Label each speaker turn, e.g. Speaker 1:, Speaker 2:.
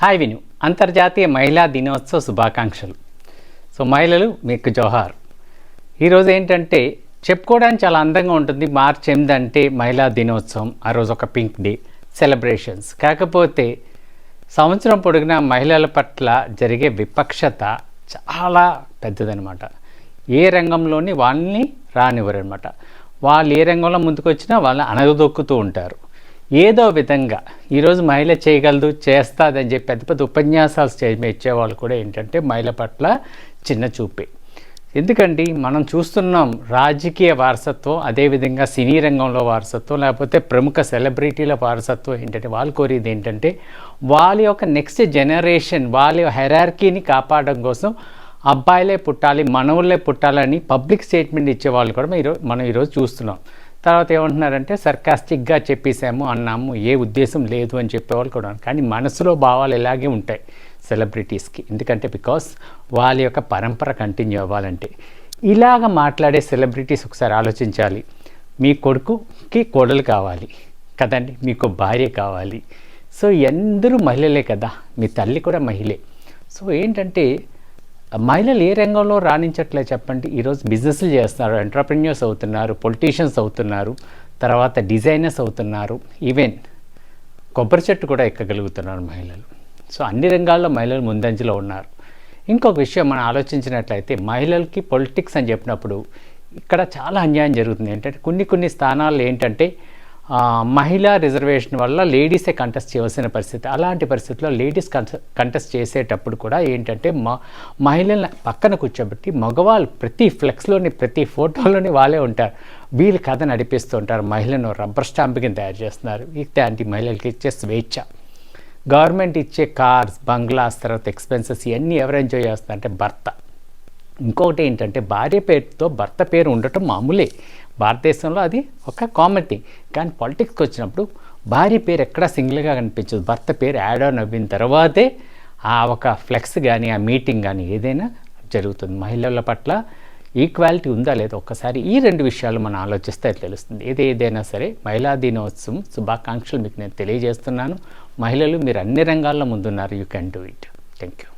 Speaker 1: Hi విను, అంతర్జాతీయ మహిళా దినోత్సవ శుభాకాంక్షలు. సో మహిళలు మీకు జోహార్. ఈరోజు ఏంటంటే చెప్పుకోవడానికి చాలా అందంగా ఉంటుంది. మార్చ్ 8 అంటే మహిళా దినోత్సవం. ఆ రోజు ఒక పింక్ డే సెలబ్రేషన్స్. కాకపోతే సంవత్సరం పొడుగునా మహిళల పట్ల జరిగే విపక్షత చాలా పెద్దదనమాట. ఏ రంగంలోని వాళ్ళని రానివ్వరు అనమాట. వాళ్ళు ఏ రంగంలో ముందుకొచ్చినా వాళ్ళని అణగదొక్కుతూ ఉంటారు. ఏదో విధంగా ఈరోజు మహిళ చేయగలదు, చేస్తుందని చెప్పి పెద్ద పెద్ద ఉపన్యాసాలు స్టేజ్ మీద ఇచ్చేవాళ్ళు కూడా ఏంటంటే మహిళ పట్ల చిన్న చూపే. ఎందుకండి మనం చూస్తున్నాం రాజకీయ వారసత్వం, అదేవిధంగా సినీ రంగంలో వారసత్వం, లేకపోతే ప్రముఖ సెలబ్రిటీల వారసత్వం ఏంటంటే వాళ్ళు కోరేది ఏంటంటే వాళ్ళ యొక్క నెక్స్ట్ జనరేషన్ వాళ్ళ హెరార్కీని కాపాడడం కోసం అబ్బాయిలే పుట్టాలి, మనవులే పుట్టాలని పబ్లిక్ స్టేట్మెంట్ ఇచ్చేవాళ్ళు కూడా మనం ఈరోజు చూస్తున్నాం. తర్వాత ఏమంటున్నారంటే సర్కాస్టిక్గా చెప్పేసాము అన్నాము, ఏ ఉద్దేశం లేదు అని చెప్పేవాళ్ళు కూడా. కానీ మనసులో భావాలు ఇలాగే ఉంటాయి సెలబ్రిటీస్కి. ఎందుకంటే బికాస్ వాళ్ళ యొక్క పరంపర కంటిన్యూ అవ్వాలంటే. ఇలాగ మాట్లాడే సెలబ్రిటీస్ ఒకసారి ఆలోచించాలి. మీ కొడుకుకి కోడలు కావాలి కదండి, మీకు భార్య కావాలి. సో అందరూ మహిళలే కదా, మీ తల్లి కూడా మహిళే. సో ఏంటంటే మహిళలు ఏ రంగంలో రాణించట్లే చెప్పండి. ఈరోజు బిజినెస్లు చేస్తున్నారు, ఎంటర్ప్రెన్యూర్స్ అవుతున్నారు, పొలిటీషియన్స్ అవుతున్నారు, తర్వాత డిజైనర్స్ అవుతున్నారు, ఈవెన్ కొబ్బరి చెట్టు కూడా ఎక్కగలుగుతున్నారు మహిళలు. సో అన్ని రంగాల్లో మహిళలు ముందంజలో ఉన్నారు. ఇంకొక విషయం మనం ఆలోచించినట్లయితే మహిళలకి పొలిటిక్స్ అని చెప్పినప్పుడు ఇక్కడ చాలా అన్యాయం జరుగుతుంది. ఏంటంటే కొన్ని స్థానాల్లో ఏంటంటే మహిళా రిజర్వేషన్ వల్ల లేడీసే కంటెస్ట్ చేయవలసిన పరిస్థితి. అలాంటి పరిస్థితుల్లో లేడీస్ కంటెస్ట్ చేసేటప్పుడు కూడా ఏంటంటే మహిళలను పక్కన కూర్చోబెట్టి మగవాళ్ళు ప్రతి ఫ్లెక్స్లోని ప్రతి ఫోటోలోని వాళ్ళే ఉంటారు. వీళ్ళు కథ నడిపిస్తూ ఉంటారు. మహిళను రబ్బర్ స్టాంప్ కింద తయారు చేస్తున్నారు. ఇలాంటి మహిళలకి ఇచ్చే స్వేచ్ఛ, గవర్నమెంట్ ఇచ్చే కార్స్, బంగ్లాస్, తర్వాత ఎక్స్పెన్సెస్ ఇవన్నీ ఎవరు ఎంజాయ్ చేస్తారంటే భర్త. ఇంకొకటి ఏంటంటే భార్య పేరుతో భర్త పేరు ఉండటం మామూలే భారతదేశంలో, అది ఒక కామన్ థింగ్. కానీ పాలిటిక్స్కి వచ్చినప్పుడు భార్య పేరు ఎక్కడా సింగిల్గా కనిపించదు. భర్త పేరు యాడ్ ఆన్ అయిన తర్వాతే ఆ ఒక ఫ్లెక్స్ కానీ ఆ మీటింగ్ కానీ ఏదైనా జరుగుతుంది. మహిళల పట్ల ఈక్వాలిటీ ఉందా లేదా ఒక్కసారి ఈ రెండు విషయాలు మనం ఆలోచిస్తే తెలుస్తుంది. ఏదైనా సరే మహిళా దినోత్సవం శుభాకాంక్షలు మీకు నేను తెలియజేస్తున్నాను. మహిళలు మీరు అన్ని రంగాల్లో ముందున్నారు. You can do it. Thank you.